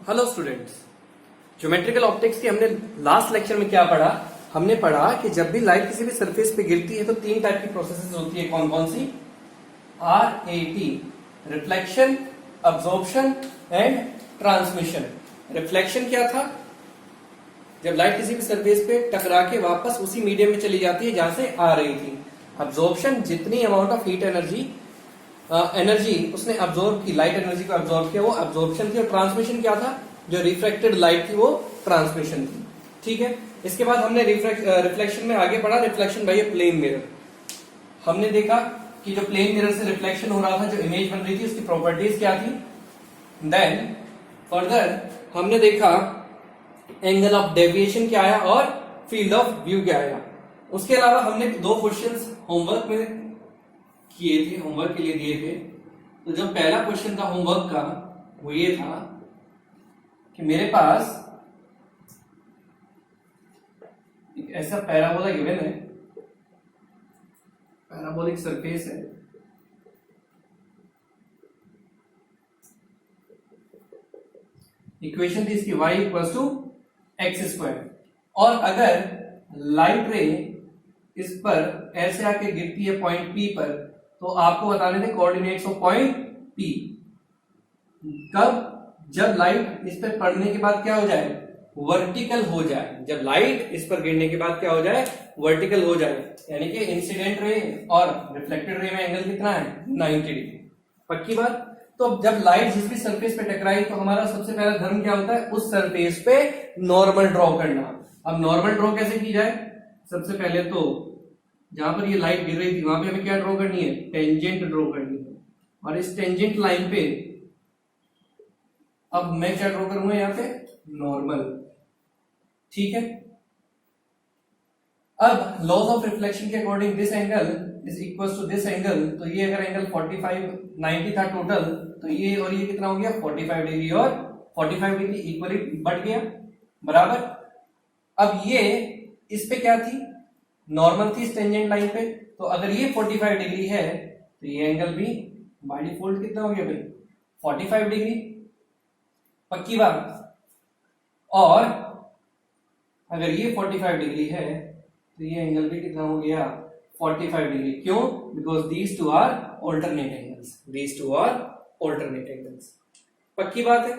Hello students, geometrical optics के हमने last lecture में क्या पढ़ा। हमने पढ़ा कि जब भी लाइट किसी भी सरफेस पे गिरती है तो तीन टाइप की प्रोसेसेस होती है। कौन कौन सी? RAT, reflection, absorption and transmission. Reflection क्या था? जब लाइट किसी भी सरफेस पे टकरा के वापस उसी मीडियम में चली जाती है जहां से आ रही थी। अब्जॉर्प्शन, जितनी अमाउंट ऑफ हीट एनर्जी उसने अब्जॉर्ब की, लाइट एनर्जी को अब्जॉर्ब किया, वो अब्जॉर्प्शन थी। और ट्रांसमिशन क्या था? जो रिफ्रेक्टेड लाइट थी वो ट्रांसमिशन थी। ठीक है। इसके बाद हमने रिफ्लेक्शन में आगे पढ़ा reflection by a plane mirror. हमने देखा कि जो प्लेन मिरर से रिफ्लेक्शन हो रहा था, जो इमेज बन रही थी, उसकी प्रॉपर्टीज क्या थी। देन फर्दर हमने देखा एंगल ऑफ डेविएशन क्या आया और फील्ड ऑफ व्यू क्या आया। उसके अलावा हमने दो क्वेश्चंस होमवर्क में किए थे, होमवर्क के लिए दिए थे। तो जो पहला क्वेश्चन था होमवर्क का वो ये था कि मेरे पास एक ऐसा पैराबोला गिवन है, पैराबोलिक सरफेस है। इक्वेशन थी इसकी y equals to x square. और अगर लाइट रे इस पर ऐसे आके गिरती है पॉइंट P पर, तो आपको बताने थे कोऑर्डिनेट्स ऑफ पॉइंट P। कब? जब लाइट इस पर पड़ने के बाद क्या हो जाए? वर्टिकल हो जाए। जब लाइट इस पर गिरने के बाद क्या हो जाए? वर्टिकल हो जाए। यानी कि इंसिडेंट रे और रिफ्लेक्टेड रे में एंगल कितना है? 90 डिग्री। पक्की बात। तो जब लाइट जिस भी सरफेस पे टकराई तो हमारा सबसे पहला धर्म क्या होता है? उस सरफेस पे नॉर्मल ड्रॉ करना। अब नॉर्मल ड्रॉ कैसे की जाए? सबसे पहले तो जहां पर ये लाइट गिर रही थी वहां पे हमें क्या ड्रॉ करनी है? टेंजेंट ड्रॉ करनी है। और इस टेंजेंट लाइन पे अब मैं क्या ड्रॉ करूंगा? यहाँ पे नॉर्मल। ठीक है। अब लॉज ऑफ रिफ्लेक्शन के according this angle is equal to this angle. तो ये अगर एंगल 45 90 था टोटल, तो ये और ये कितना हो गया? 45 डिग्री और 45 डिग्री इक्वली बढ़ गया, बराबर। अब ये इस पे क्या थी? नॉर्मल थी इस टेंजेंट लाइन पे। तो अगर ये 45 डिग्री है तो ये एंगल भी बाय डिफॉल्ट कितना हो गया भाई? 45 डिग्री। पक्की बात। और अगर ये 45 डिग्री है तो ये एंगल भी कितना हो गया? 45 डिग्री। क्यों? Because these two are alternate angles. These two are alternate angles. पक्की बात है।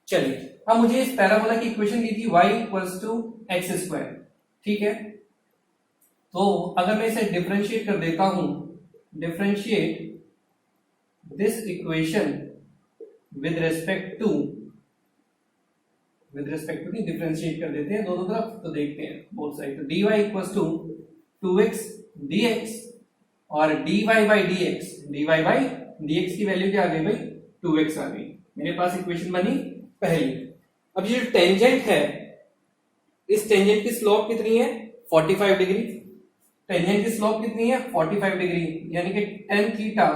चलिए, अब मुझे इस पैराबोला की इक्वेशन दी थी y equals to x square. ठीक है। तो अगर मैं इसे डिफरेंशिएट कर देता हूं, differentiate this equation with respect to differentiate कर देते हैं दोनों तरफ। तो देखते हैं बोथ साइड। तो dy equals to 2x dx और dy बाई dx की वैल्यू क्या आ गई भाई? 2x आ गई। मेरे पास इक्वेशन बनी पहली। अब ये जो टेंजेंट है, इस टेंजेंट की स्लोप कितनी है? 45 डिग्री। टेंजेंट की स्लोप कितनी है? 45 डिग्री। यानी कि tan theta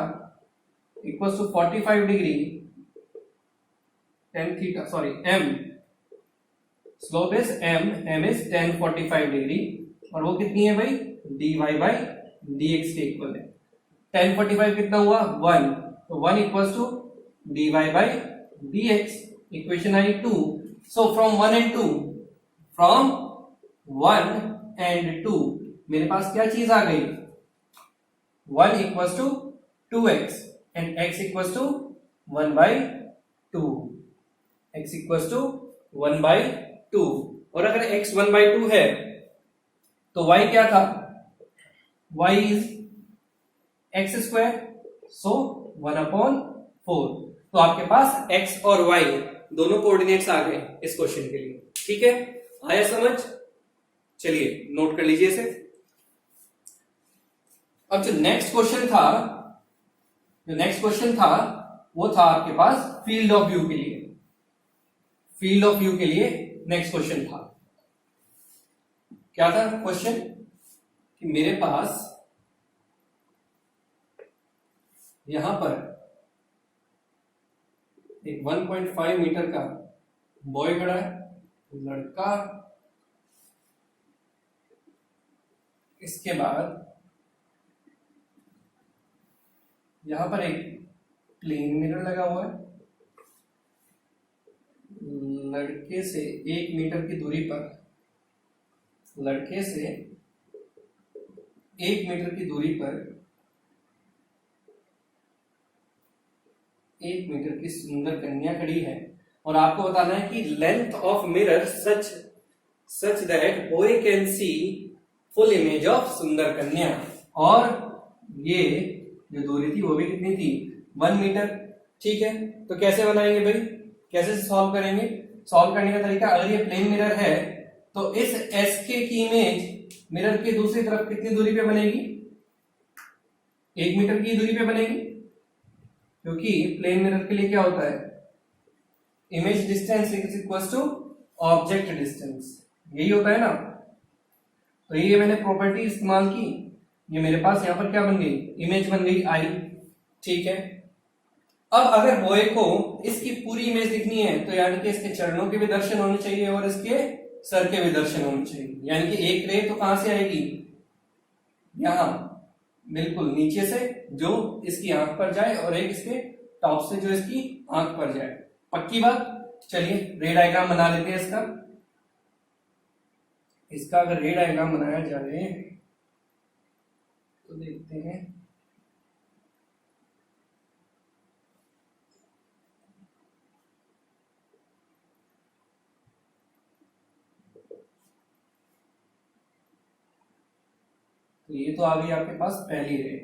equals to 45 degree. tan theta sorry m, slope is m is tan 45 degree. और वो कितनी है भाई? dy बाई dx के इक्वल है। tan 45 कितना हुआ? 1। तो 1 equals to dy by dx। Equation आई 2। सो फ्रॉम 1 एंड 2 मेरे पास क्या चीज आ गई? 1 equals to 2x and x equals to 1 by 2। x equals to 1 by 2। और अगर x 1 बाई 2 है तो y क्या था? y इज एक्स स्क्वायर, सो 1/4। तो आपके पास x और y दोनों कोऑर्डिनेट्स आ गए इस क्वेश्चन के लिए। ठीक है, आया समझ? चलिए नोट कर लीजिए इसे। अब जो नेक्स्ट क्वेश्चन था वो था आपके पास फील्ड ऑफ व्यू के लिए। फील्ड ऑफ व्यू के लिए नेक्स्ट क्वेश्चन था। क्या था क्वेश्चन? कि मेरे पास यहां पर एक 1.5 मीटर का बॉय खड़ा है, लड़का। इसके बाद यहां पर एक प्लेन मिरर लगा हुआ है, लड़के से 1 मीटर की दूरी पर, लड़के से 1 मीटर की दूरी पर 1 मीटर की सुंदर कन्या खड़ी है, और आपको बताना है कि length of mirror such that boy can see full image of सुंदर कन्या, और ये जो दूरी थी वो भी कितनी थी, 1 मीटर। ठीक है, तो कैसे बनाएंगे भाई, कैसे सॉल्व करेंगे? सॉल्व करने का तरीका, अगर ये प्लेन मिरर है तो इस एसके की इमेज मिरर के दूसरी तरफ कितनी दूरी पे बनेगी, 1 मीटर की दूरी पे बनेगी, क्योंकि प्लेन मिरर के लिए क्या होता है, image distance is equal to object distance, यही होता है ना। तो ये मैंने प्रॉपर्टी इस्तेमाल की, ये मेरे पास यहां पर क्या बन गई, इमेज बन गई आई। ठीक है, अब अगर बॉय को इसकी पूरी इमेज दिखनी है तो यानी कि इसके चरणों के भी दर्शन होने चाहिए और इसके सर के भी दर्शन होने चाहिए, यानी कि एक रे तो कहां से आएगी, यहां बिल्कुल नीचे से जो इसकी आंख पर जाए, और एक इसके टॉप से जो इसकी आंख पर जाए। पक्की बात? चलिए रे डायग्राम बना लेते हैं इसका अगर रे डायग्राम बनाया जाए तो देखते हैं। तो ये तो आ गई आपके पास पहली रे।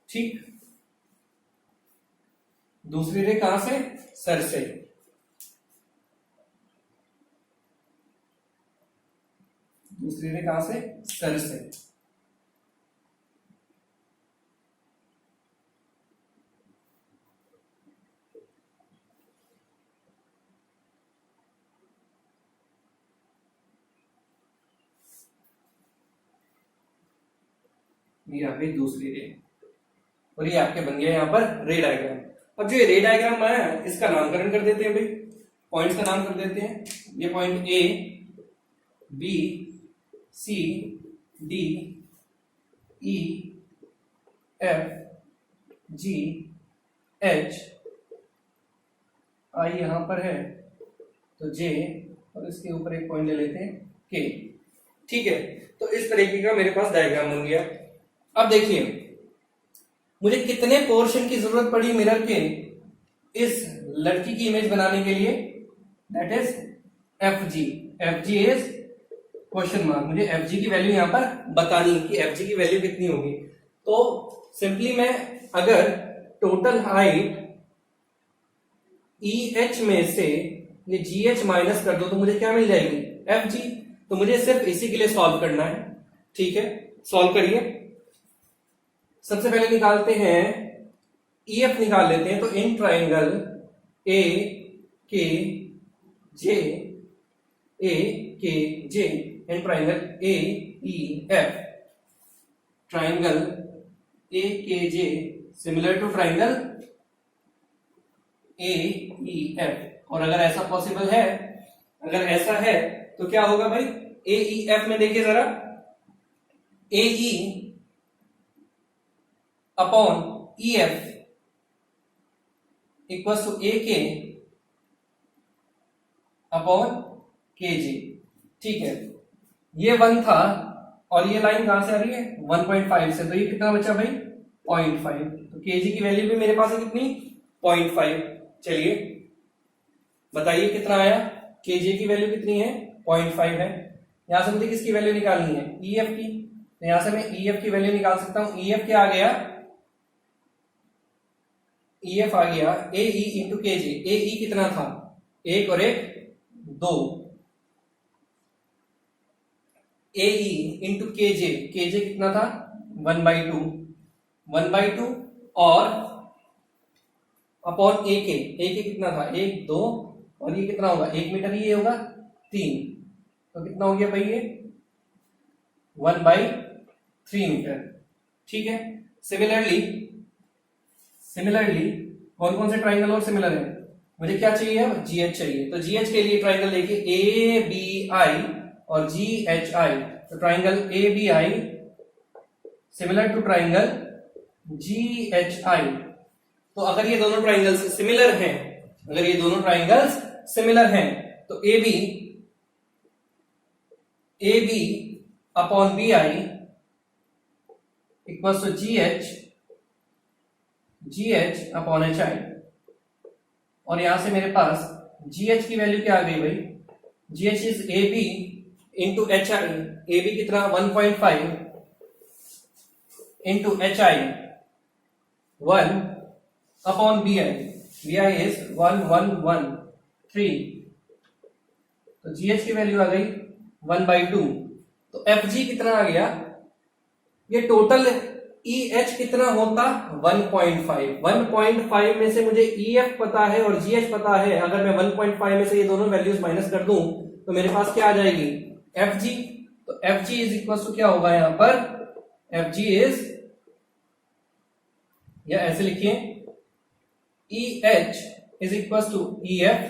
ठीक, दूसरी रे कहां से, सर से। दूसरी रे कहां से, सर से। ये आ गई दूसरी रे, और ये आपके बन गया यहां पर रे डायग्राम। अब जो ये रे डायग्राम बनाया है इसका नामकरण कर देते हैं भाई, पॉइंट्स का नाम कर देते हैं। ये point A, B, C, D, E, F, G, H, I यहां पर है तो जे, और इसके ऊपर एक पॉइंट ले लेते हैं के। ठीक है, तो इस तरीके का मेरे पास डायग्राम बन गया। अब देखिए मुझे कितने पोर्शन की जरूरत पड़ी मिरर के इस लड़की की इमेज बनाने के लिए, that is F G. F G is question mark, मुझे एफ जी की वैल्यू यहां पर बतानी कि एफ जी की वैल्यू कितनी होगी। तो सिंपली मैं अगर टोटल हाइट ई एच में से ये जी एच माइनस कर दो तो मुझे क्या मिल जाएगी, एफ जी। तो मुझे सिर्फ इसी के लिए सॉल्व करना है। ठीक है, सॉल्व करिए। सबसे पहले निकालते हैं ईएफ निकाल लेते हैं। तो इन triangle A K J, A K J, in triangle A E F, triangle A K J similar to triangle A E F. और अगर ऐसा पॉसिबल है, अगर ऐसा है तो क्या होगा भाई, ए ई एफ में देखिए जरा, A E upon E F equal to A K upon के जी। ठीक है, ये 1 था और ये लाइन कहां से आ रही है, 1.5 से, तो ये कितना बचा भाई, 0.5। तो के जी की वैल्यू भी मेरे पास है कितनी, 0.5। चलिए बताइए कितना आया, के जी की वैल्यू कितनी है, 0.5 है। यहां से मुझे किसकी वैल्यू निकालनी है, ई एफ की। तो यहां से मैं ई एफ की वैल्यू निकाल सकता हूं। ई एफ क्या आ गया, ई एफ आ गया ए ई इंटू के जी। ए ई कितना था, 1 और 1 2, ए ई इंटू के जे कितना था, 1/2, 1/2 और अपॉन ए के कितना था, 1 2, और ये कितना होगा, 1 मीटर, ये होगा 3, तो कितना हो गया भाई ये 1/3 मीटर। ठीक है, सिमिलरली कौन कौन से ट्राइंगल और सिमिलर है, मुझे क्या चाहिए, जीएच चाहिए। तो जीएच के लिए ट्राइंगल देखिए ए बी आई और जी एच आई। तो triangle A B I similar to triangle G H I. तो अगर ये दोनों ट्राइंगल्स सिमिलर हैं, अगर ये दोनों ट्राइंगल्स सिमिलर हैं तो A B upon B I equals to G H upon H I, और यहां से मेरे पास जी एच की वैल्यू क्या आ गई भाई, G H is A B into H I, A B कितना 1.5 into H I 1 upon B I is 1113, तो जी एच की वैल्यू आ गई 1/2। तो एफ जी कितना आ गया, ये टोटल ई एच कितना होता 1.5, 1.5 में से मुझे ई एफ पता है और जी एच पता है, अगर मैं 1.5 में से ये दोनों वैल्यूज माइनस कर दूं तो मेरे पास क्या आ जाएगी एफ जी। तो F G is equal to क्या होगा यहां पर, एफ जी इज, या ऐसे लिखिए E H is equal to E F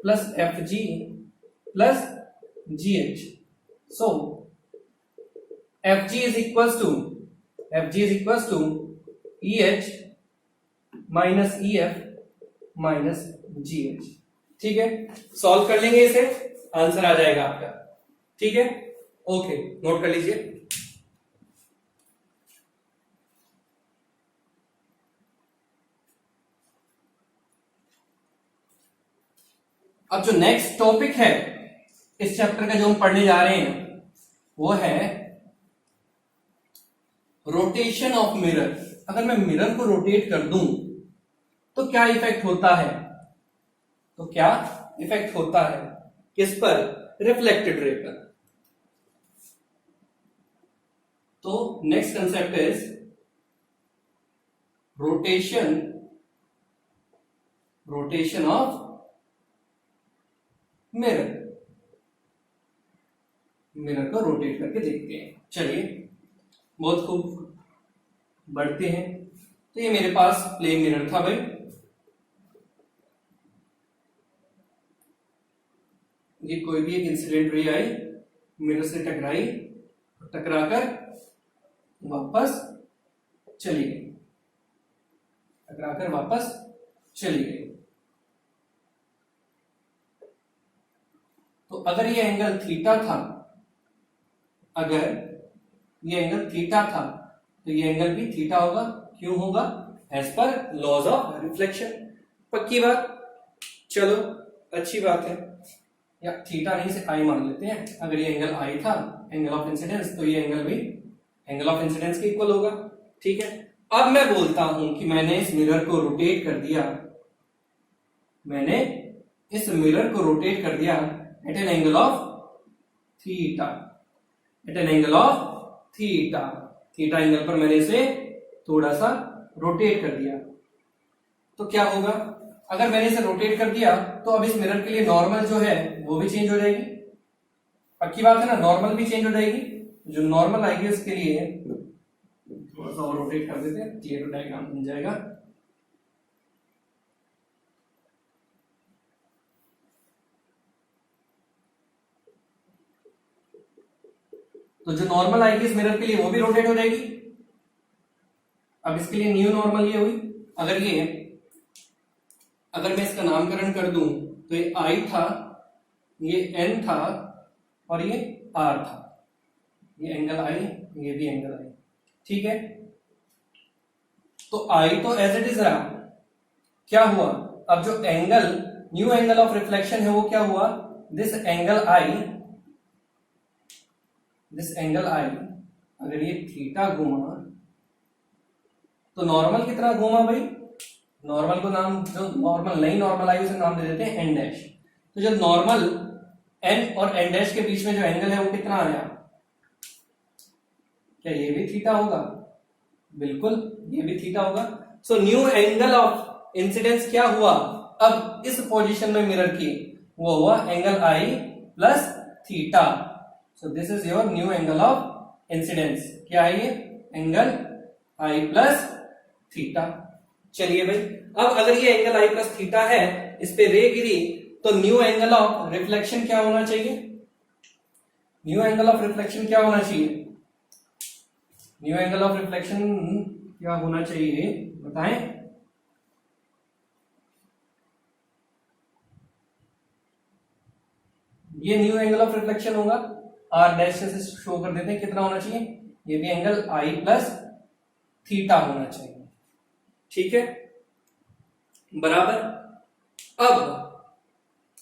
plus F G plus G H. So F G is equal to E H minus E F minus G H. ठीक है, solve कर लेंगे इसे, answer आ जाएगा आपका। ठीक है, ओके, नोट कर लीजिए। अब जो नेक्स्ट टॉपिक है इस चैप्टर का जो हम पढ़ने जा रहे हैं वो है रोटेशन ऑफ मिरर। अगर मैं मिरर को रोटेट कर दूं तो क्या इफेक्ट होता है, तो क्या इफेक्ट होता है किस पर, रिफ्लेक्टेड रे पर। तो next concept is rotation of mirror को रोटेट करके देखते हैं। चलिए, बहुत खूब, बढ़ते हैं। तो ये मेरे पास प्लेन मिरर था भाई, ये कोई भी एक इंसिडेंट रे आई, मिरर से टकराई, टकराकर वापस चली गई, टकराकर वापस चली गई। तो अगर ये एंगल थीटा था, अगर ये एंगल थीटा था तो ये एंगल भी थीटा होगा। क्यों होगा, as per laws of reflection. पक्की बात, चलो अच्छी बात है, या थीटा नहीं से आई मान लेते हैं। अगर ये एंगल आई था, एंगल ऑफ इंसिडेंस, तो ये एंगल भी एंगल ऑफ इंसिडेंस के इक्वल होगा। ठीक है, अब मैं बोलता हूं कि मैंने इस मिरर को रोटेट कर दिया, मैंने इस मिरर को रोटेट कर दिया at an angle of theta, at an angle of theta, theta angle पर मैंने इसे थोड़ा सा रोटेट कर दिया। तो क्या होगा, अगर मैंने इसे रोटेट कर दिया तो अब इस मिरर के लिए नॉर्मल जो है वो भी चेंज हो जाएगी। पक्की बात है ना, नॉर्मल भी चेंज हो जाएगी। जो नॉर्मल आएगी उसके लिए थोड़ा सा और रोटेट कर देते हैं, क्लियर डायग्राम बन जाएगा। तो जो नॉर्मल आएगी इस मिरर के लिए वो भी रोटेट हो जाएगी। अब इसके लिए न्यू नॉर्मल ये हुई। अगर मैं इसका नामकरण कर दूं तो ये आई था, ये एन था और ये आर था, ये एंगल आई, ये भी एंगल आई। ठीक है, तो आई तो एज इट इज रहा। क्या हुआ, अब जो angle, new angle of reflection है वो क्या हुआ, दिस एंगल आई, अगर ये थीटा घूमा तो नॉर्मल कितना घूमा भाई, नॉर्मल को नाम, जो नॉर्मल नई नॉर्मल आई उसे नाम दे देते हैं एन डैश। तो जब नॉर्मल एन और एन डैश के बीच में जो एंगल है वो कितना आया, क्या ये भी थीटा होगा, बिल्कुल ये भी थीटा होगा। So new angle of incidence क्या हुआ, अब इस पोजीशन में मिरर की, वो हुआ angle I plus theta. So this is your new angle of incidence. क्या है ये, एंगल आई प्लस थीटा। चलिए भाई, अब अगर ये एंगल आई प्लस थीटा है, इस पे रे गिरी, तो न्यू एंगल ऑफ रिफ्लेक्शन क्या होना चाहिए, न्यू एंगल ऑफ रिफ्लेक्शन क्या होना चाहिए, न्यू एंगल ऑफ रिफ्लेक्शन क्या होना चाहिए बताएं। ये न्यू एंगल ऑफ रिफ्लेक्शन होगा, आर डैश से शो कर देते हैं कितना होना चाहिए, ये भी एंगल आई प्लस थीटा होना चाहिए, ठीक है, बराबर। अब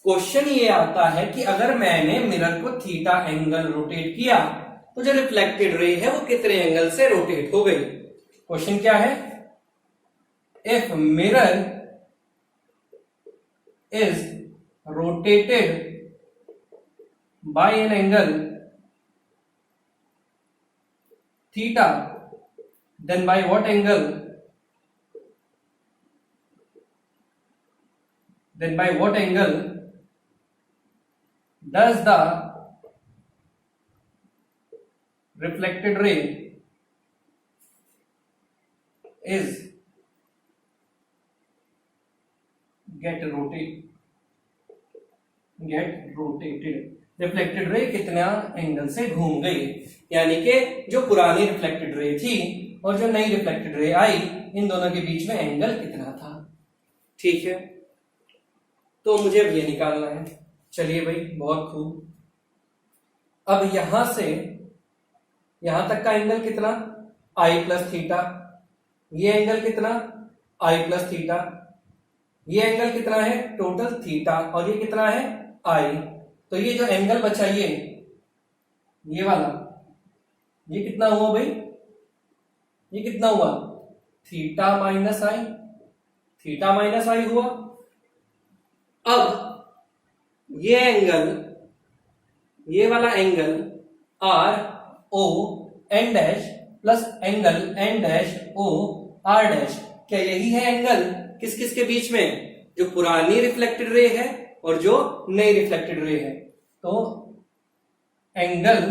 क्वेश्चन ये आता है कि अगर मैंने मिरर को थीटा एंगल रोटेट किया तो जो रिफ्लेक्टेड रे है वो कितने एंगल से रोटेट हो गई। क्वेश्चन क्या है, if mirror is rotated by an angle theta, then by what angle, does the reflected ray is get rotated, reflected ray कितना एंगल से घूम गई, यानी कि जो पुरानी रिफ्लेक्टेड रे थी और जो नई रिफ्लेक्टेड रे आई, इन दोनों के बीच में एंगल कितना था, ठीक है। तो मुझे अब ये निकालना है। चलिए भाई, बहुत खूब। अब यहां से यहां तक का एंगल कितना, आई प्लस थीटा, ये एंगल कितना, आई प्लस थीटा, ये एंगल कितना है टोटल थीटा, और ये कितना है आई। तो ये जो एंगल बचा ये वाला, ये कितना हुआ भाई, ये कितना हुआ, theta minus I, theta minus I हुआ। अब ये एंगल, ये वाला angle R O N dash plus angle N dash O R dash, क्या यही है एंगल किस किस के बीच में, जो पुरानी रिफ्लेक्टेड रे है और जो नई रिफ्लेक्टेड रे है। तो angle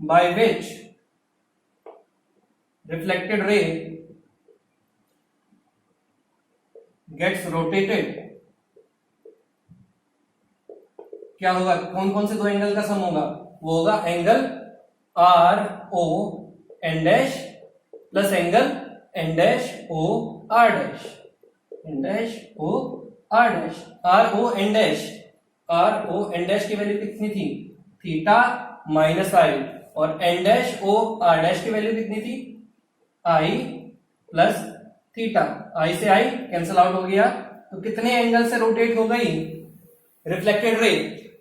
by which reflected ray gets rotated, क्या होगा, कौन कौन से दो एंगल का सम होगा, वो होगा angle R O N dash plus angle N dash O R dash, N dash O R dash, R O N dash, R O N dash की वैल्यू कितनी थी, थीटा माइनस आई, और N dash O R dash की value कितनी थी, आई plus theta, आई से I cancel out हो गया, तो कितने एंगल से रोटेट हो गई reflected ray,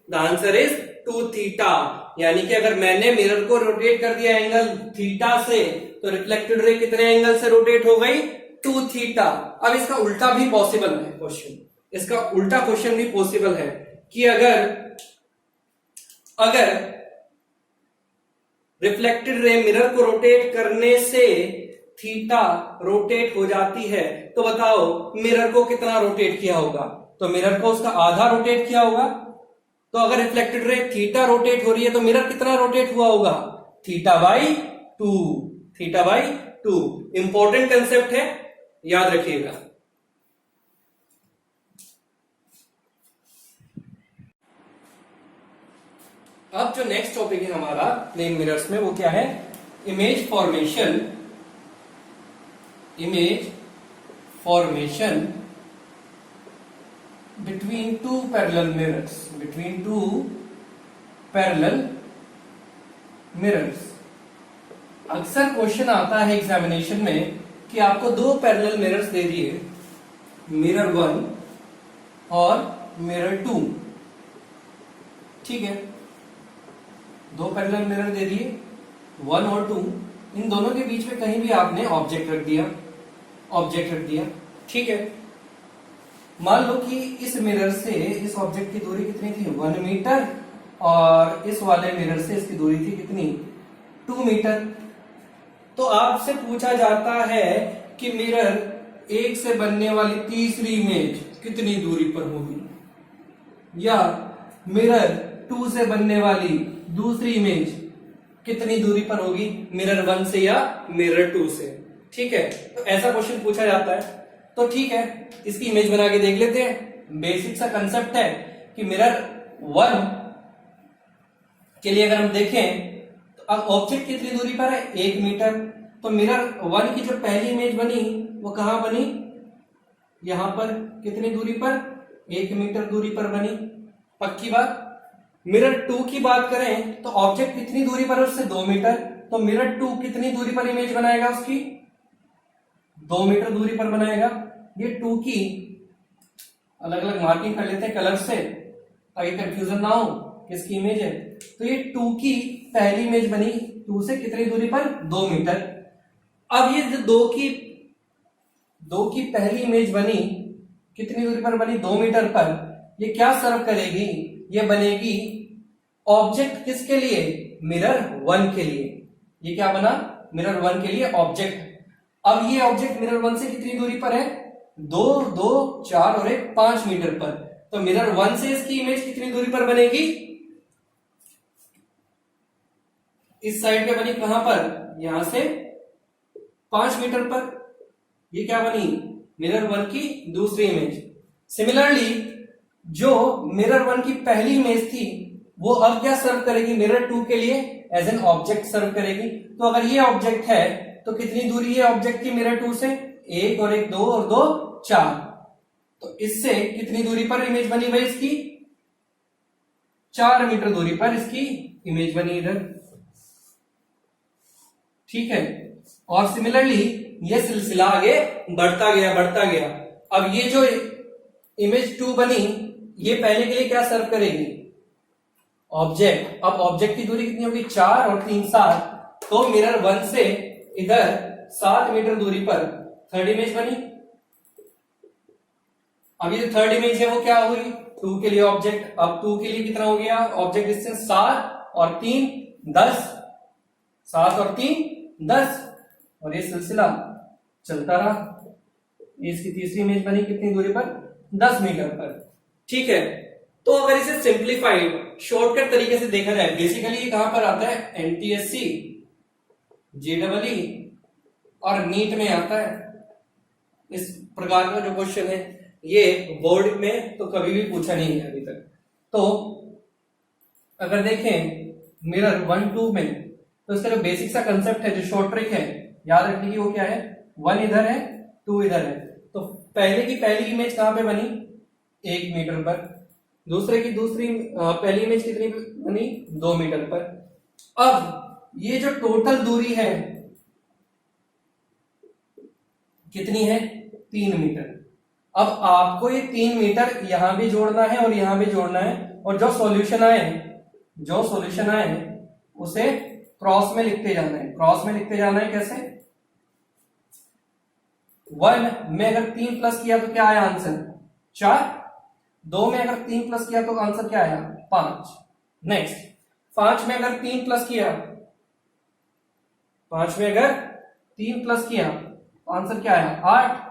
the answer is 2 theta. यानी कि अगर मैंने मिरर को रोटेट कर दिया एंगल थीटा से, तो रिफ्लेक्टेड रे कितने एंगल से रोटेट हो गई, 2 थीटा। अब इसका उल्टा भी पॉसिबल है क्वेश्चन, इसका उल्टा क्वेश्चन भी पॉसिबल है कि अगर रिफ्लेक्टेड रे मिरर को रोटेट करने से थीटा रोटेट हो जाती है, तो बताओ मिरर को कितना रोटेट किया होगा, तो मिरर को उसका आधा रोटेट किया होगा। तो अगर रिफ्लेक्टेड रे थीटा रोटेट हो रही है तो मिरर कितना रोटेट हुआ होगा, theta by 2, theta by 2। Important concept है, याद रखिएगा। अब जो नेक्स्ट टॉपिक है हमारा प्लेन मिरर्स में, वो क्या है, image formation, image formation between two parallel mirrors, between two parallel mirrors। अक्सर क्वेश्चन आता है एग्जामिनेशन में कि आपको दो पैरेलल मिरर्स दे दिए, मिरर 1 और मिरर 2, ठीक है, दो पैरेलल मिरर दे दिए 1 और 2, इन दोनों के बीच में कहीं भी आपने ऑब्जेक्ट रख दिया, ठीक है। मान लो कि इस मिरर से इस ऑब्जेक्ट की दूरी कितनी थी, 1 मीटर, और इस वाले मिरर से इसकी दूरी थी कितनी, 2 मीटर। तो आपसे पूछा जाता है कि मिरर 1 से बनने वाली तीसरी इमेज कितनी दूरी पर होगी, या मिरर 2 से बनने वाली दूसरी इमेज कितनी दूरी पर होगी, मिरर 1 से या मिरर 2 से, ठीक है। तो ऐसा क्वेश्चन पूछा जाता है। तो ठीक है, इसकी इमेज बना के देख लेते हैं। बेसिक सा कंसेप्ट है कि मिरर 1 के लिए अगर हम देखें तो अब ऑब्जेक्ट कितनी दूरी पर है, 1 मीटर। तो मिरर 1 की जो पहली इमेज बनी वो कहां बनी, यहां पर कितनी दूरी पर, 1 मीटर दूरी पर बनी, पक्की बात। मिरर 2 की बात करें तो ऑब्जेक्ट कितनी दूरी पर है उससे, 2 मीटर, तो मिरर 2 कितनी दूरी पर इमेज बनाएगा उसकी, 2 मीटर दूरी पर बनाएगा। ये 2 की अलग अलग मार्किंग कर लेते हैं कलर से ताकि कंफ्यूजन ना हो किसकी इमेज है। तो ये 2 की पहली इमेज बनी 2 से कितनी दूरी पर, 2 मीटर। अब ये जो 2 की पहली इमेज बनी कितनी दूरी पर बनी, 2 मीटर पर, ये क्या सर्व करेगी, ये बनेगी ऑब्जेक्ट किसके लिए, मिरर 1 के लिए। ये क्या बना, मिरर 1 के लिए ऑब्जेक्ट। अब ये ऑब्जेक्ट मिरर 1 से कितनी दूरी पर है, 2 2 4 और 1 5 मीटर पर। तो मिरर 1 से इसकी इमेज कितनी दूरी पर बनेगी, इस साइड पे बनी, कहां पर, यहां से 5 मीटर पर। ये क्या बनी, मिरर 1 की दूसरी इमेज। सिमिलरली जो मिरर 1 की पहली इमेज थी वो अब क्या सर्व करेगी, मिरर 2 के लिए एज एन ऑब्जेक्ट सर्व करेगी। तो अगर ये ऑब्जेक्ट है तो कितनी दूरी है ऑब्जेक्ट की मिरर 2 से, 1 और 1 2 और 2 4। तो इससे कितनी दूरी पर इमेज बनी भाई इसकी, 4 मीटर दूरी पर इसकी इमेज बनी इधर, ठीक है। और सिमिलरली ये सिलसिला आगे बढ़ता गया। अब ये जो इमेज 2 बनी ये पहले के लिए क्या सर्व करेगी, ऑब्जेक्ट। अब ऑब्जेक्ट की दूरी कितनी होगी, 4 और 3 7, तो मिरर 1 से इधर 7 मीटर दूरी पर थर्ड इमेज बनी। अब ये थर्ड इमेज है वो क्या हुई, 2 के लिए ऑब्जेक्ट। अब 2 के लिए कितना हो गया ऑब्जेक्ट डिस्टेंस, 7 और 3 10, 7 और 3 10, और ये सिलसिला चलता रहा। इसकी तीसरी इमेज बनी कितनी दूरी पर, 10 मीटर पर, ठीक है। तो अगर इसे सिंप्लीफाइड शॉर्टकट तरीके से देखा जाए, बेसिकली ये कहां पर आता है, एनटीएससी, जेईई और नीट में आता है। इस प्रकार का जो क्वेश्चन है ये बोर्ड में तो कभी भी पूछा नहीं है अभी तक। तो अगर देखें मिरर 1 2 में, तो इसका जो बेसिक सा कंसेप्ट है, जो शॉर्ट ट्रिक है याद रखने की, वो क्या है, 1 इधर है 2 इधर है। तो पहले की पहली इमेज कहां पे बनी, 1 मीटर पर। दूसरे की दूसरी पहली इमेज कितनी बनी, 2 मीटर पर। अब ये जो टोटल दूरी है कितनी है, 3 मीटर। अब आपको ये 3 मीटर यहां भी जोड़ना है और यहां भी जोड़ना है, और जो सॉल्यूशन आए उसे क्रॉस में लिखते जाना है। कैसे, 1 में अगर 3 प्लस किया तो क्या आया आंसर, 4। 2 में अगर 3 प्लस किया तो आंसर क्या आया, 5। नेक्स्ट 5 में अगर 3 प्लस किया, 5 में अगर 3 प्लस किया तो आंसर क्या आया, 8।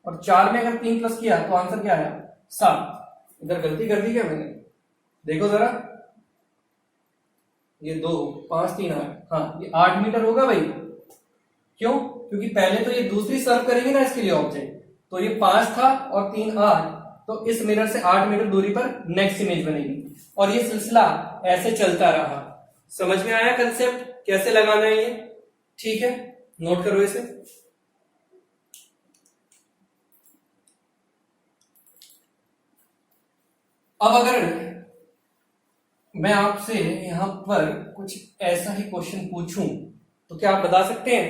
और 4 में अगर 3 प्लस किया तो आंसर क्या आया, 7। इधर गलती कर दी क्या मैंने, देखो जरा, ये 2 5 3 8, हाँ ये 8 मीटर होगा भाई। क्यों, क्योंकि पहले तो ये दूसरी सर्व करेंगे ना इसके लिए ऑब्जेक्ट, तो ये 5 था और 3 8, तो इस मिरर से 8 मीटर दूरी पर नेक्स्ट इमेज बनेगी। और ये सिलसिला ऐसे चलता रहा। समझ में आया कंसेप्ट कैसे लगाना है ये, ठीक है, नोट करो इसे। अब अगर मैं आपसे यहां पर कुछ ऐसा ही क्वेश्चन पूछूं तो क्या आप बता सकते हैं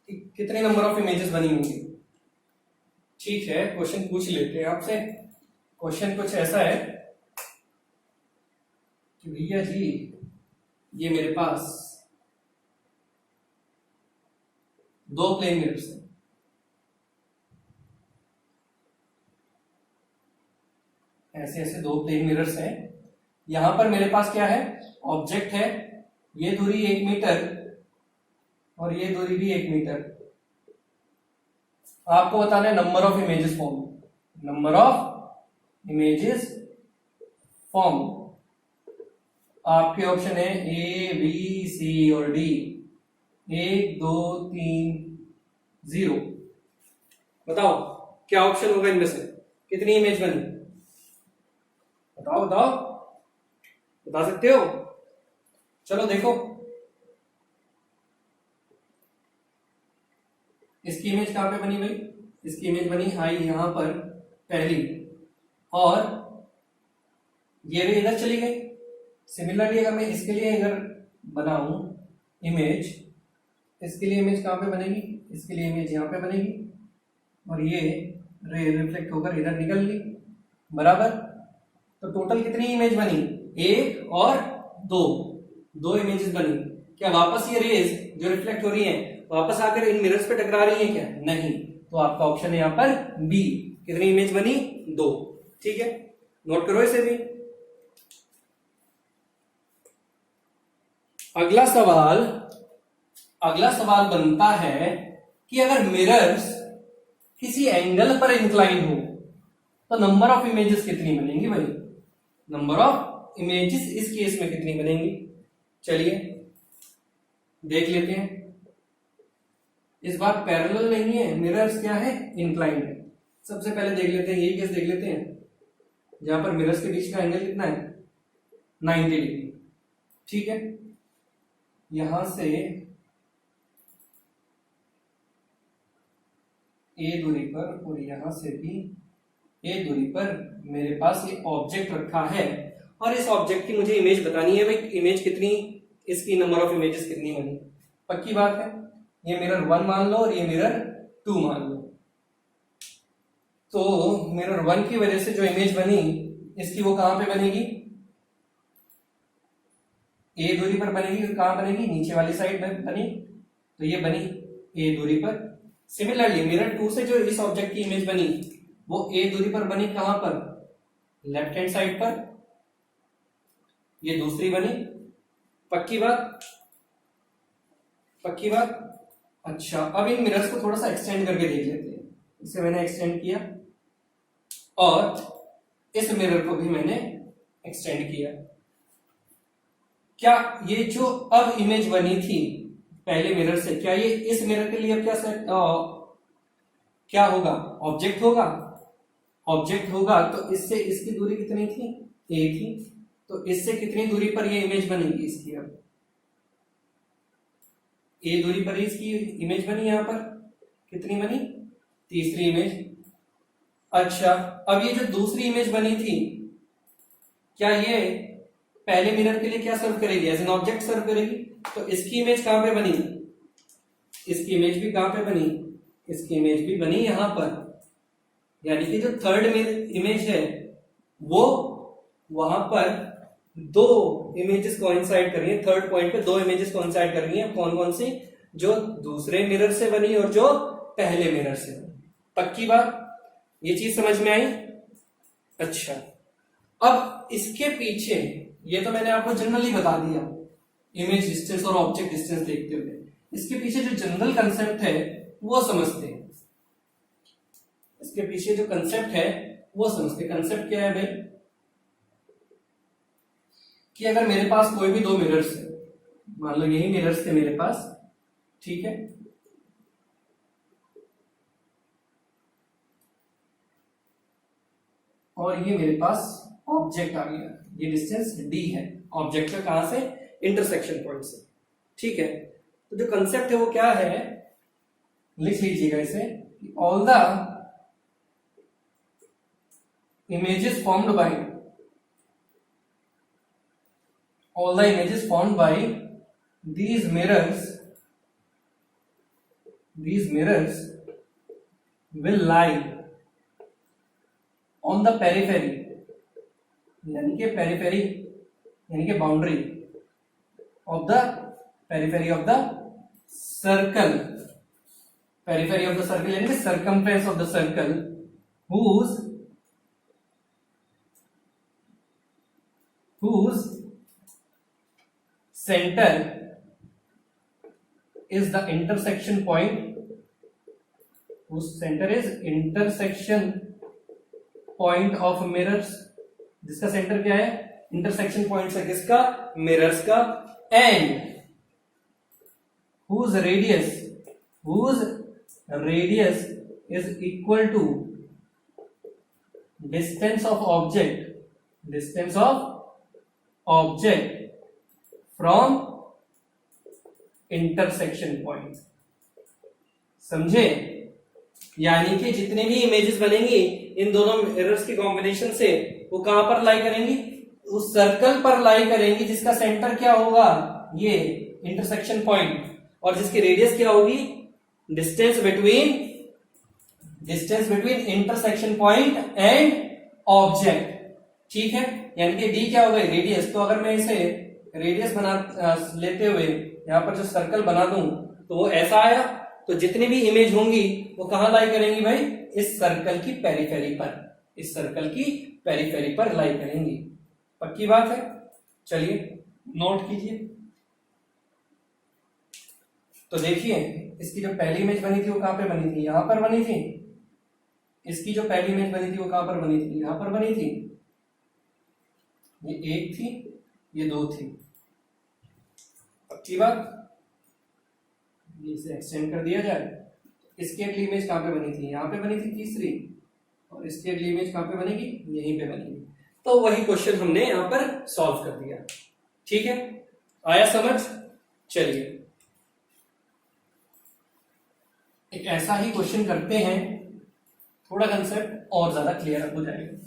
कि कितने नंबर ऑफ इमेजेस बनी होंगी। ठीक है, क्वेश्चन पूछ लेते हैं आपसे। क्वेश्चन कुछ ऐसा है कि भैया जी ये मेरे पास 2 प्लेन मिरर्स हैं, ऐसे 2 प्लेन मिरर्स हैं। यहां पर मेरे पास क्या है, ऑब्जेक्ट है, ये दूरी 1 मीटर और ये दूरी भी 1 मीटर। आपको बताना है नंबर ऑफ इमेजेस फॉर्म। आपके ऑप्शन है ए बी सी और डी, 1 2 3 0। बताओ क्या ऑप्शन होगा इनमें से, कितनी इमेज बनी, बताओ बता सकते हो, चलो देखो। इसकी इमेज कहां पे बनी भाई? इसकी इमेज बनी आई यहां पर पहली, और ये भी इधर चली गई। सिमिलरली अगर मैं इसके लिए अगर बनाऊं इमेज, इसके लिए इमेज कहां पे बनेगी? इसके लिए इमेज यहां पे बनेगी, और ये रे रिफ्लेक्ट होकर इधर निकल गई, बराबर। तो टोटल कितनी इमेज बनी? एक और दो इमेजेस बनी। क्या वापस ये रेज जो रिफ्लेक्ट हो रही हैं वापस आकर इन मिरर्स पे टकरा रही हैं क्या? नहीं। तो आपका ऑप्शन है यहां पर बी। कितनी इमेज बनी? 2। ठीक है, नोट करो इसे भी। अगला सवाल बनता है कि अगर मिरर्स किसी एंगल पर इंक्लाइन हो तो नंबर ऑफ इमेजेस कितनी बनेंगी भाई? नंबर ऑफ इमेजेस इस केस में कितनी बनेंगी? चलिए देख लेते हैं। इस बार पैरेलल नहीं है, मिरर्स क्या है? इंक्लाइंड है। सबसे पहले देख लेते हैं, ये केस देख लेते हैं जहां पर मिरर्स के बीच का एंगल कितना है? 90 डिग्री। ठीक है, यहां से ए दूरी पर और यहां से भी ए दूरी पर मेरे पास ये ऑब्जेक्ट रखा है, और इस ऑब्जेक्ट की मुझे इमेज बतानी है भाई। इमेज कितनी, इसकी नंबर ऑफ इमेजेस कितनी बनी? पक्की बात है, ये मिरर 1 मान लो और ये मिरर 2 मान लो। तो मिरर 1 की वजह से जो इमेज बनी इसकी वो कहां पे बनेगी? ए दूरी पर बनेगी। कहां बनेगी? नीचे वाली साइड में बनी, तो ये बनी ए दूरी पर। सिमिलरली मिरर 2 से जो इस ऑब्जेक्ट की इमेज बनी वो ए दूरी पर बनी, कहां पर? लेफ्ट हैंड साइड पर। ये दूसरी बनी। पक्की बात? पक्की बात। अच्छा, अब इन मिरर्स को थोड़ा सा एक्सटेंड करके देख लेते हैं। इसे मैंने एक्सटेंड किया और इस मिरर को भी मैंने एक्सटेंड किया। क्या ये जो अब इमेज बनी थी पहले मिरर से, क्या ये इस मिरर के लिए क्या होगा? ऑब्जेक्ट होगा। ऑब्जेक्ट होगा तो इससे इसकी दूरी कितनी थी? ए थी। तो इससे कितनी दूरी पर ये इमेज बनेगी इसकी? अब ए दूरी पर इसकी इमेज बनी, यहां पर कितनी बनी? तीसरी इमेज। अच्छा, अब ये जो दूसरी इमेज बनी थी क्या ये पहले मिरर के लिए क्या सर्व करेगी? एज एन ऑब्जेक्ट सर्व करेगी। तो इसकी इमेज कहां पे बनी? इसकी इमेज भी कहां पे बनी? इसकी इमेज भी बनी यहां पर। यानी कि जो थर्ड इमेज है वो वहां पर दो इमेजेस कोइंसाइड कर रही है। थर्ड पॉइंट पे दो इमेजेस कोइंसाइड कर रही है। कौन कौन सी? जो दूसरे मिरर से बनी और जो पहले मिरर से बनी। पक्की बात? ये चीज समझ में आई? अच्छा, अब इसके पीछे, ये तो मैंने आपको जनरली बता दिया इमेज डिस्टेंस और ऑब्जेक्ट डिस्टेंस देखते हुए। इसके पीछे जो जनरल कंसेप्ट है वो समझते हैं। इसके पीछे जो कंसेप्ट है वो समझते। कंसेप्ट क्या है भाई? कि अगर मेरे पास कोई भी दो मिरर्स है, मान लो यही मिरर्स थे मेरे पास, ठीक है, और ये मेरे पास ऑब्जेक्ट आ गया। ये डिस्टेंस d है ऑब्जेक्ट का, कहां से? इंटरसेक्शन पॉइंट से। ठीक है, तो जो कंसेप्ट है वो क्या है, लिख लीजिएगा इसे। All the images formed by these mirrors will lie on the periphery, यानी कि पेरिफेरी यानी कि boundary of the periphery of the circle. Periphery of the circle यानी कि circumference of the circle whose center is the intersection point, whose center is intersection point of mirrors, जिसका centre क्या है? Intersection point है किसका? Mirrors का। And whose radius is equal to distance of object from intersection point। समझे? यानी कि जितने भी इमेजेस बनेंगी इन दोनों मिरर्स के कॉम्बिनेशन से वो कहां पर लाई करेंगी? उस सर्कल पर लाई करेंगी जिसका सेंटर क्या होगा? ये इंटरसेक्शन पॉइंट, और जिसकी रेडियस क्या होगी? Distance between intersection point and object. ठीक है, यानी कि डी क्या हो गई? रेडियस। तो अगर मैं इसे रेडियस बना लेते हुए यहां पर जो सर्कल बना दूं तो वो ऐसा आया। तो जितनी भी इमेज होंगी वो कहां लाई करेंगी भाई? इस सर्कल की पेरिफेरी पर, इस सर्कल की पेरिफेरी पर लाई करेंगी। पक्की बात है? चलिए नोट कीजिए। तो देखिए, इसकी जो पहली इमेज बनी थी वो कहां पे बनी थी? यहां पर बनी थी। इसकी जो पहली इमेज बनी थी वो कहां पर बनी थी? यहां पर बनी थी। ये एक थी, ये दो थी। पक्की बात? इसे एक्सटेंड कर दिया जाए। इसकी अगली इमेज कहां पे बनी थी? यहां पे बनी थी तीसरी, और इसकी अगली इमेज कहां पे बनेगी? यहीं पे बनेगी। तो वही क्वेश्चन हमने यहां पर सॉल्व कर दिया। ठीक है, आया समझ? चलिए एक ऐसा ही क्वेश्चन करते हैं, थोड़ा कंसेप्ट और ज्यादा क्लियर हो जाएगा।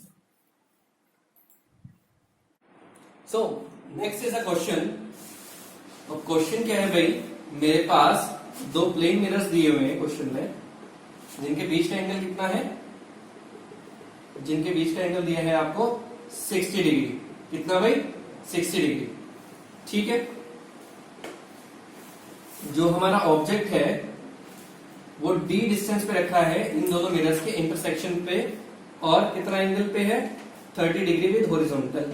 So next is a question. तो क्वेश्चन क्या है भाई? मेरे पास दो प्लेन मिरर्स दिए हुए हैं क्वेश्चन में, जिनके बीच का एंगल कितना है? जिनके बीच का एंगल दिया है आपको 60 डिग्री। कितना भाई? 60 डिग्री। ठीक है, जो हमारा ऑब्जेक्ट है वो डी डिस्टेंस पे रखा है इन दोनों मिरर्स के इंटरसेक्शन पे, और कितना एंगल पे है? 30 डिग्री विद हॉरिजॉन्टल।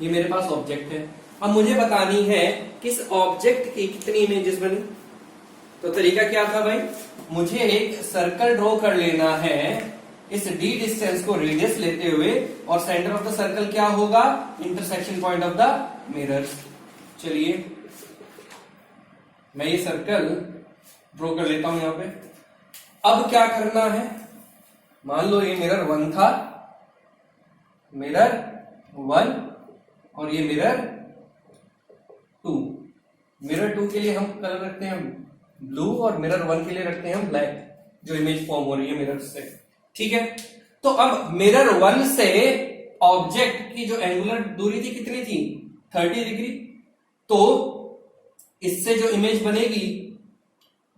ये मेरे पास ऑब्जेक्ट है। अब मुझे बतानी है किस ऑब्जेक्ट की कितनी इमेजेस बनी। तो तरीका क्या था भाई? मुझे एक सर्कल ड्रॉ कर लेना है, इस डी डिस्टेंस को रेडियस लेते हुए, और सेंटर ऑफ द सर्कल क्या होगा? Intersection point of the mirrors. चलिए मैं ये सर्कल ड्रॉ कर लेता हूं यहां पे। अब क्या करना है? मान लो ये मिरर 1 था, मिरर 1, और ये मिरर 2। मिरर 2 के लिए हम कलर रखते हैं ब्लू, और मिरर 1 के लिए रखते हैं हम ब्लैक, जो इमेज फॉर्म हो रही है मिरर से। ठीक है, तो अब मिरर 1 से ऑब्जेक्ट की जो एंगुलर दूरी थी कितनी थी? 30 डिग्री। तो इससे जो इमेज बनेगी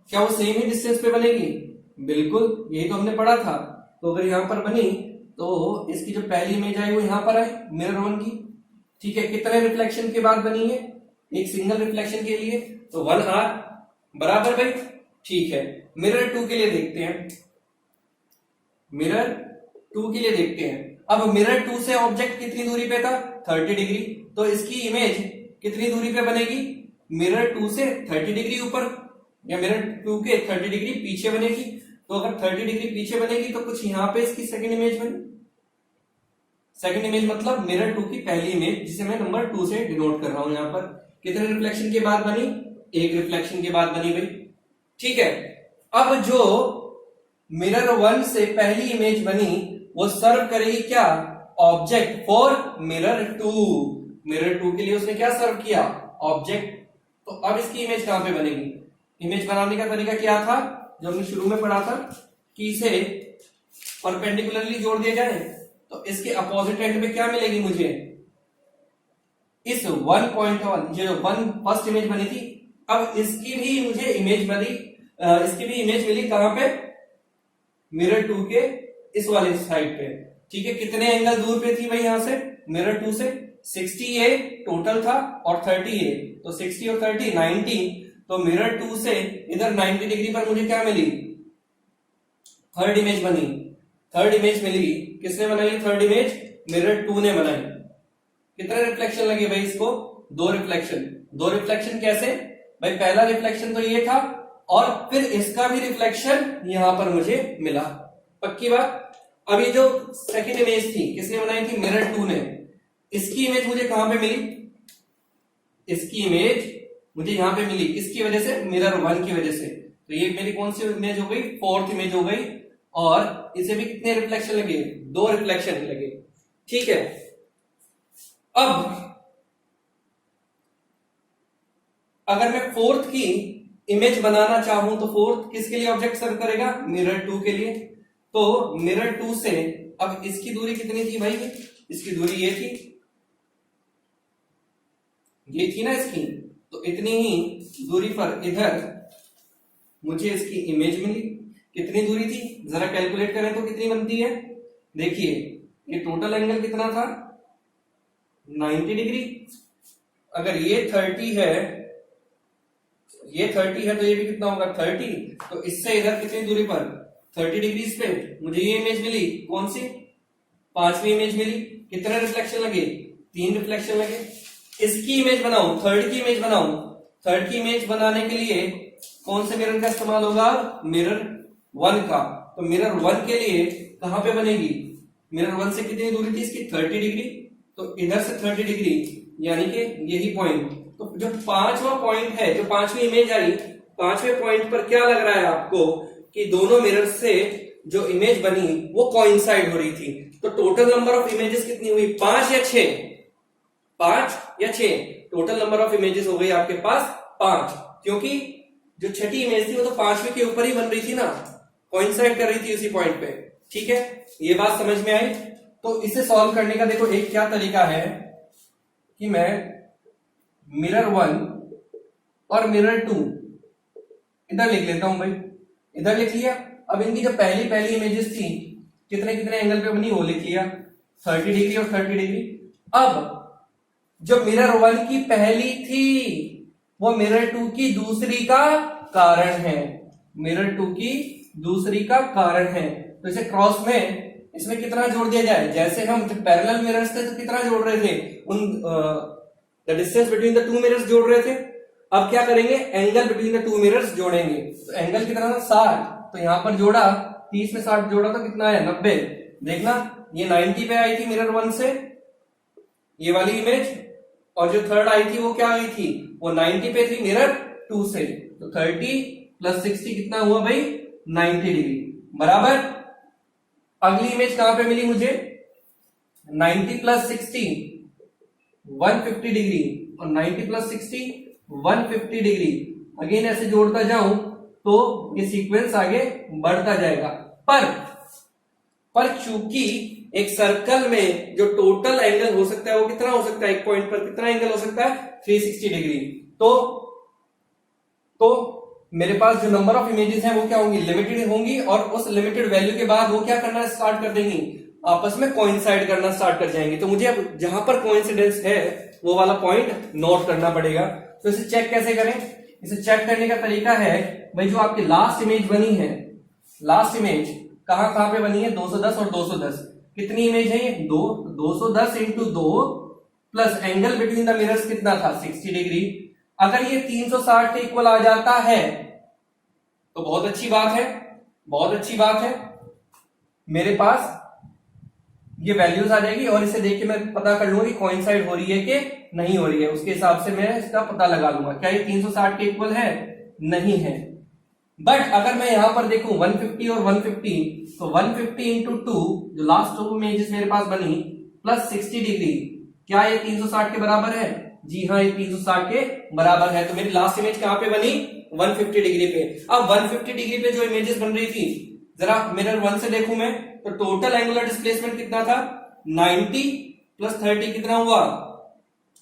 क्या वो सेम ही डिस्टेंस पे बनेगी? बिल्कुल, यही तो हमने पढ़ा था। तो अगर यहां पर बनी तो इसकी जो पहली इमेज आई वो यहां पर आई मिरर 1 की। ठीक है, कितने रिफ्लेक्शन के बाद बनी है? एक सिंगल रिफ्लेक्शन के लिए, तो 1R बराबर भाई। ठीक है, मिरर 2 के लिए देखते हैं। मिरर 2 के लिए देखते हैं। अब मिरर 2 से ऑब्जेक्ट कितनी दूरी पे था? 30 डिग्री। तो इसकी इमेज कितनी दूरी पे बनेगी? मिरर 2 से 30 डिग्री ऊपर, या मिरर 2 के 30 डिग्री पीछे बनेगी। तो अगर 30 डिग्री पीछे बनेगी तो कुछ यहां पे इसकी सेकंड इमेज बनी। सेकंड इमेज मतलब मिरर 2 की पहली इमेज, जिसे मैं नंबर 2 से डिनोट कर रहा हूं यहां पर। कितने रिफ्लेक्शन के बाद बनी? एक रिफ्लेक्शन के बाद बनी भाई। ठीक है, अब जो मिरर 1 से पहली इमेज बनी वो सर्व करेगी क्या? Object for mirror 2। मिरर 2 के लिए उसने क्या सर्व किया? ऑब्जेक्ट। तो अब इसकी इमेज कहां पे बनेगी? इमेज बनाने का तरीका क्या था जो हमने शुरू में पढ़ा था कि इसे परपेंडिकुलरली जोड़ दिया जाए। तो इसके अपोजिट एंड पे क्या मिलेगी मुझे? इस 1.1, जो 1 फर्स्ट इमेज बनी थी, अब इसकी भी मुझे इमेज बनी, इसकी भी इमेज मिली कहां पे? मिरर 2 के इस वाले साइड पे। ठीक है, कितने एंगल दूर पे थी भाई यहां से? मिरर 2 से 60A टोटल था और 30A, तो 60 और 30 90। तो मिरर 2 से इधर 90 डिग्री पर मुझे क्या मिली? थर्ड इमेज बनी। थर्ड इमेज मिली। किसने बनाई थर्ड इमेज? मिरर 2 ने बनाई। कितने रिफ्लेक्शन लगे भाई इसको? 2 रिफ्लेक्शन। 2 रिफ्लेक्शन कैसे भाई? पहला रिफ्लेक्शन तो ये था, और फिर इसका भी रिफ्लेक्शन यहां पर मुझे मिला। पक्की बात? अब ये जो सेकंड इमेज थी किसने बनाई थी? मिरर 2 ने। इसकी इमेज मुझे कहां पे मिली? इसकी इमेज मुझे यहां पे मिली किसकी वजह से? मिरर 1 की वजह से। तो ये मेरी कौन सी इमेज हो गई? फोर्थ इमेज हो गई। और इसे भी कितने रिफ्लेक्शन लगे? 2 रिफ्लेक्शन लगे। ठीक है, अब अगर मैं फोर्थ की इमेज बनाना चाहूं तो फोर्थ किसके लिए ऑब्जेक्ट सर्व करेगा, मिरर 2 के लिए। तो मिरर 2 से अब इसकी दूरी कितनी थी भाई, इसकी दूरी ये थी, ये थी ना इसकी, तो इतनी ही दूरी पर इधर मुझे इसकी इमेज मिली। कितनी दूरी थी जरा कैलकुलेट करें तो कितनी बनती है, देखिए ये टोटल एंगल कितना था 90 डिग्री। अगर ये 30 है, ये 30 है तो ये भी कितना होगा 30, तो इससे इधर कितनी दूरी पर 30 डिग्री पे मुझे ये इमेज मिली, कौन सी, पांचवी इमेज मिली। कितने रिफ्लेक्शन लगे, 3 रिफ्लेक्शन लगे। इसकी इमेज बनाऊं, थर्ड की इमेज बनाऊं, थर्ड की इमेज बनाने के लिए कौन से मिरर का इस्तेमाल होगा, मिरर 1 का। तो मिरर 1 के लिए कहां पे बनेगी, मिरर 1 से कितनी दूरी थी इसकी 30 डिग्री, तो इधर से 30 डिग्री यानी कि यही पॉइंट। तो जो पांचवा पॉइंट है, जो पांचवी इमेज आई, पांचवे पॉइंट पर क्या लग रहा है आपको कि दोनों मिरर से जो इमेज बनी वो कोइंसाइड हो रही थी। तो टोटल नंबर ऑफ इमेजेस कितनी हुई, 5 या 6, 5 या 6, टोटल नंबर ऑफ इमेजेस हो गई आपके पास 5, क्योंकि जो छठी इमेज थी वो तो पांचवी के ऊपर ही बन रही थी ना, कोइंसाइड कर रही थी उसी पॉइंट पे। ठीक है, ये बात समझ में आई। तो इसे सॉल्व करने का देखो एक क्या तरीका है कि मैं मिरर 1 और मिरर 2 इधर लिख लेता हूं भाई, इधर लिख लिया। अब इनकी जो पहली पहली इमेजेस थी कितने कितने एंगल पे बनी वो लिख लिया, 30 डिग्री और 30 डिग्री। अब जो मिरर 1 की पहली थी वो मिरर 2 की दूसरी का कारण है, मिरर 2 की दूसरी का कारण है। तो इसे क्रॉस में इसमें कितना जोड़ दिया जाए, जैसे हम जब पैरेलल मिरर्स थे तो कितना जोड़ रहे थे, उन the distance between the 2 mirrors जोड़ रहे थे। अब क्या करेंगे, एंगल बिटवीन द 2 मिरर्स जोड़ेंगे। तो एंगल कितना था 60, तो यहां पर जोड़ा 30 में 60 जोड़ा तो कितना है 90। देखना ये 90 पे आई थी मिरर 1 से ये वाली इमेज, और जो थर्ड आई थी वो क्या आई थी, वो 90 पे थी मिरर 2 से। तो 30 प्लस 60 कितना हुआ भाई 90 डिग्री बराबर। अगली इमेज कहां पे मिली मुझे, 90 प्लस 60 150 डिग्री, और 90 प्लस 60 150 डिग्री। अगेन ऐसे जोड़ता जाऊं तो ये सीक्वेंस आगे बढ़ता जाएगा। पर चूंकि एक सर्कल में जो टोटल एंगल हो सकता है वो कितना हो सकता है, एक पॉइंट पर कितना एंगल हो सकता है 360 डिग्री। तो मेरे पास जो नंबर ऑफ इमेजेस हैं वो क्या होंगी, लिमिटेड होंगी, और उस लिमिटेड वैल्यू के बाद वो क्या करना स्टार्ट कर देंगी, आपस में कोइंसाइड करना स्टार्ट कर जाएंगे। तो मुझे अब जहां पर कोइंसिडेंस है वो वाला पॉइंट नोट करना पड़ेगा। तो इसे चेक कैसे करें, इसे चेक करने का तरीका है भाई, जो आपकी लास्ट इमेज बनी है, लास्ट इमेज कहां कहां पे बनी है 210 और 210, कितनी इमेज है ये 2, 210 into 2 plus angle between the mirrors कितना था 60 डिग्री। अगर ये 360 के इक्वल आ जाता है तो बहुत अच्छी बात है, बहुत अच्छी बात है, मेरे पास ये वैल्यूज आ जाएगी, और इसे देख के मैं पता कर लूंगा कि कोइंसाइड हो रही है कि नहीं हो रही है। उसके हिसाब से मैं इसका पता लगा लूंगा क्या ये 360 के इक्वल है, नहीं है। बट अगर मैं यहां पर देखूं 150 और 150, तो 150 इंटू 2 जो लास्ट 2 इमेजेस मेरे पास बनी प्लस 60 डिग्री, क्या ये 360 के बराबर है, जी हाँ ये 360 के बराबर है। तो मेरी लास्ट इमेज कहां पे बनी 150 डिग्री पे। अब 150 डिग्री पे जो इमेजेस बन रही थी जरा मिरर 1 से देखूं मैं, तो टोटल एंगुलर डिस्प्लेसमेंट कितना था 90 प्लस 30 कितना हुआ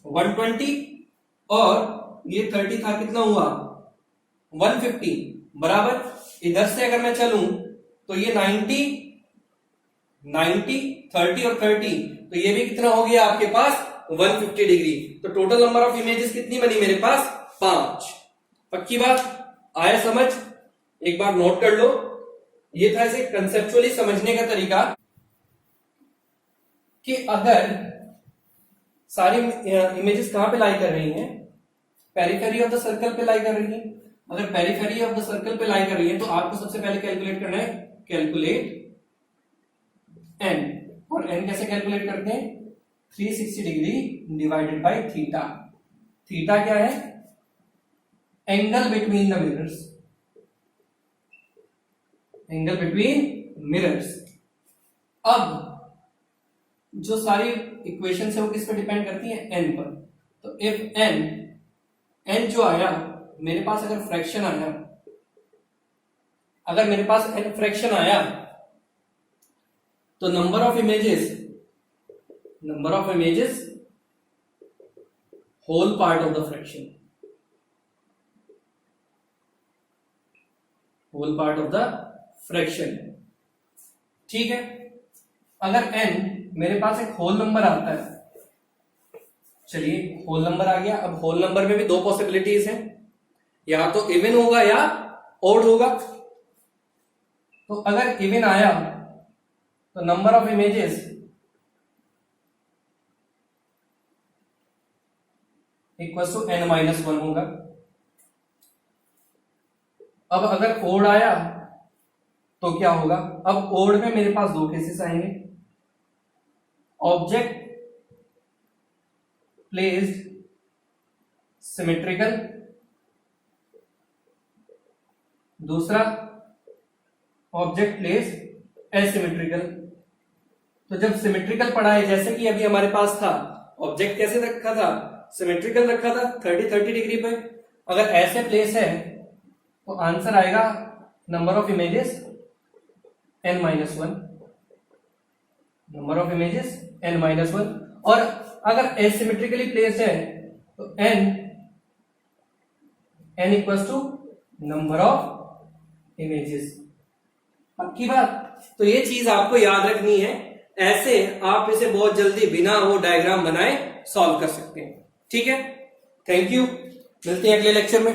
120, और ये 30 था कितना हुआ 150 बराबर। इधर से अगर मैं चलूं तो ये 90 30 और 30, तो ये भी कितना हो गया आपके पास 150 डिग्री। तो टोटल नंबर ऑफ इमेजेस कितनी बनी मेरे पास 5। पक्की बात, आया समझ, एक बार नोट कर लो। ये था इसे कंसेप्चुअली समझने का तरीका कि अगर सारी इमेजेस कहां पे लाई कर रही हैं, पेरिफेरी ऑफ द सर्कल पे लाई कर रही हैं। अगर पेरिफेरी ऑफ द सर्कल पे लाई कर रही है तो आपको सबसे पहले कैलकुलेट करना है, कैलकुलेट एन, और एन कैसे कैलकुलेट करते हैं 360 degree divided by theta. Theta क्या है, angle between the mirrors, angle between mirrors. अब जो सारी इक्वेशन है वो किस पर डिपेंड करती है, एन पर। तो इफ एन जो आया मेरे पास अगर फ्रैक्शन आया, अगर मेरे पास n फ्रैक्शन आया तो number of images whole part of the fraction, whole part of the fraction, ठीक है। अगर n मेरे पास एक होल नंबर आता है, चलिए होल नंबर आ गया। अब होल नंबर में भी दो पॉसिबिलिटीज हैं, या तो इवन होगा या ओड होगा। तो अगर इवन आया तो number of images equal to n-1 होगा। अब अगर ओड आया तो क्या होगा? अब ओड में मेरे पास दो केसेस आएंगे, ऑब्जेक्ट प्लेस्ड सिमेट्रिकल, दूसरा ऑब्जेक्ट प्लेस्ड एसिमेट्रिकल। तो जब सिमेट्रिकल पढ़ा है, जैसे कि अभी हमारे पास था, ऑब्जेक्ट कैसे रखा था? सिमेट्रिकल रखा था 30 डिग्री पे। अगर ऐसे प्लेस है तो आंसर आएगा number of images n-1, number of images n-1। और अगर एसिमेट्रिकली प्लेस्ड है तो n equals to number of images. पक्की बात? तो ये चीज आपको याद रखनी है, ऐसे आप इसे बहुत जल्दी बिना वो डायग्राम बनाए सॉल्व कर सकते हैं। ठीक है, थैंक यू, मिलते हैं अगले लेक्चर में।